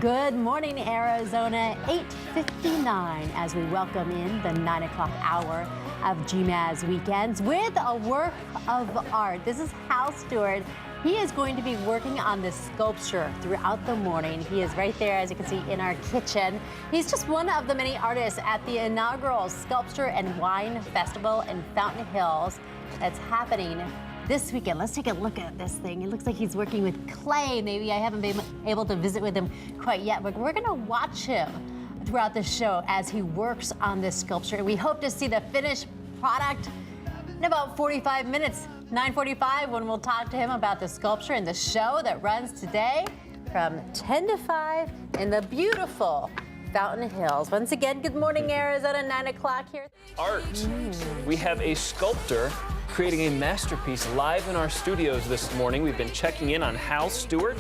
Good morning, Arizona. 8:59 as we welcome in the 9 o'clock hour of GMAZ Weekends with a work of art. This is Hal Stewart. He is going to be working on this sculpture throughout the morning. He is right there, as you can see, in our kitchen. He's just one of the many artists at the inaugural Sculptor and Wine Festival in Fountain Hills that's happening this weekend. Let's take a look at this thing. It looks like he's working with clay. Maybe I haven't been able to visit with him quite yet, but we're gonna watch him throughout the show as he works on this sculpture. And we hope to see the finished product in about 45 minutes, 9:45, when we'll talk to him about the sculpture and the show that runs today from 10 to 5 in the beautiful Fountain Hills. Once again, good morning, Arizona, 9 o'clock here. Art. We have a sculptor creating a masterpiece live in our studios this morning. We've been checking in on Hal Stewart.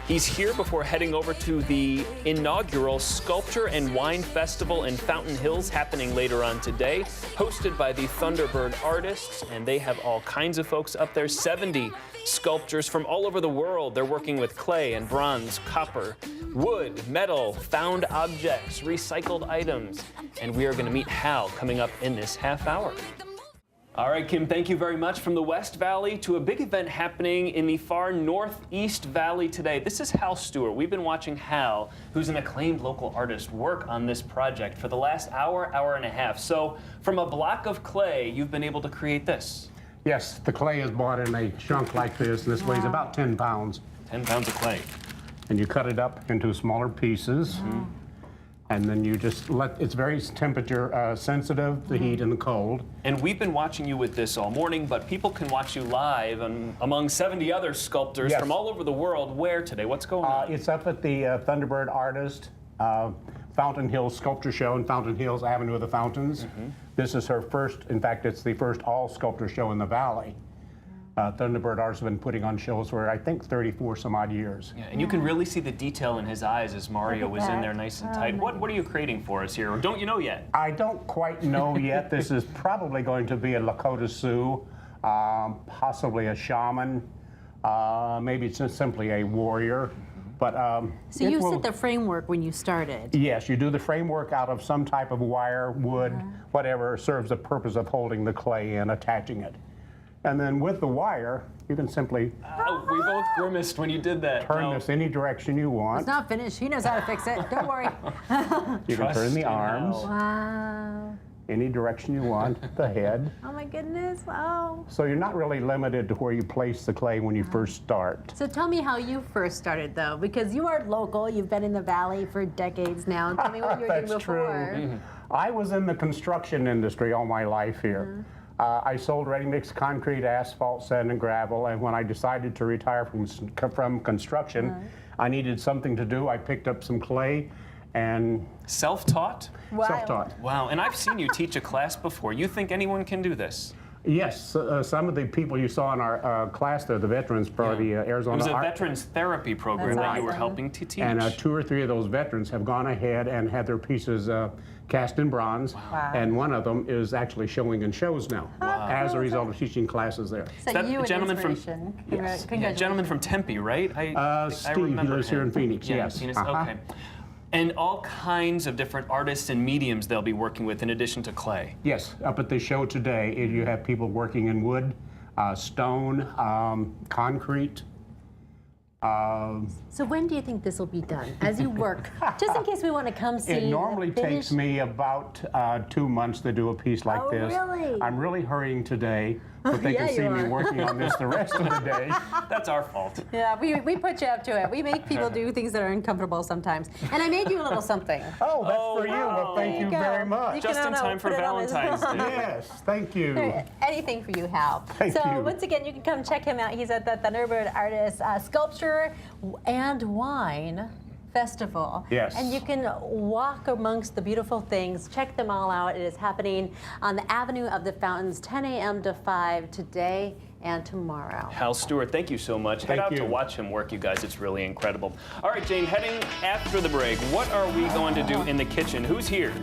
He's here before heading over to the inaugural Sculpture and Wine Festival in Fountain Hills happening later on today, hosted by the Thunderbird artists, and they have all kinds of folks up there, 70 sculptors from all over the world. They're working with clay and bronze, copper, wood, metal, found objects, recycled items, and we are going to meet Hal coming up in this half hour. All right, Kim, thank you very much. From the West Valley to a big event happening in the far Northeast Valley today. This is Hal Stewart. We've been watching Hal, who's an acclaimed local artist, work on this project for the last hour, hour and a half. So from a block of clay, you've been able to create this. Yes, the clay is bought in a chunk like this, and this weighs about 10 pounds. 10 pounds of clay. And you cut it up into smaller pieces. And then you just it's very temperature sensitive, the heat and the cold. And we've been watching you with this all morning, but people can watch you live among 70 other sculptors from all over the world. Where today? What's going on? It's up at the Thunderbird Artist Fountain Hills Sculpture Show in Fountain Hills, Avenue of the Fountains. This is her first, in fact, it's the first all sculpture show in the Valley. Thunderbird Artists have been putting on shows for, I think, 34 some odd years. Yeah, and you can really see the detail in his eyes as Mario was in there nice and tight. What are you creating for us here? Or don't you know yet? I don't quite know yet. This is probably going to be a Lakota Sioux, possibly a shaman, maybe it's just simply a warrior. But So you set the framework when you started? Yes, you do the framework out of some type of wire, wood, whatever serves the purpose of holding the clay and attaching it. And then with the wire, you can simply we both grimaced when you did that. turn this any direction you want. It's not finished. He knows how to fix it. Don't worry. You can turn the arms Wow. any direction you want, the head. Oh my goodness. Oh. So you're not really limited to where you place the clay when you first start. So tell me how you first started, though, because you are local. You've been in the Valley for decades now. Tell me what you were doing before. True. I was in the construction industry all my life here. I sold ready-mix concrete, asphalt, sand, and gravel, and when I decided to retire from construction, I needed something to do. I picked up some clay and... Self-taught? Wow. Self-taught. Wow, and I've seen you teach a class before. You think anyone can do this? Yes, some of the people you saw in our class there, the veterans for the Arizona It was a Art veterans therapy program that you were helping to teach. And 2 or 3 of those veterans have gone ahead and had their pieces cast in bronze. Wow. And one of them is actually showing in shows now as a result of teaching classes there. So that you a gentleman from Yes. Yeah, gentleman from Tempe, right? Steve, he lives here in Phoenix, yes. Phoenix, okay. And all kinds of different artists and mediums they'll be working with in addition to clay. Yes, up at the show today, you have people working in wood, stone, concrete. So when do you think this will be done? As you work, just in case we want to come see. It normally takes me about 2 months to do a piece like this. Really? I'm really hurrying today, but they can see me working on this the rest of the day. That's our fault. Yeah, we put you up to it. We make people do things that are uncomfortable sometimes. And I made you a little something. Oh, that's for you. Well, thank you very much. You Just in time for Valentine's Day. Yes, thank you. Anything for you, Hal. Thank so you. once again, you can come check him out. He's at the Thunderbird Artists Sculpture and Wine Festival. Yes. And you can walk amongst the beautiful things. Check them all out. It is happening on the Avenue of the Fountains, 10 a.m. to 5 today and tomorrow. Hal Stewart, thank you so much. Head out to watch him work, you guys. It's really incredible. All right, Jane, heading after the break, what are we going to do in the kitchen? Who's here?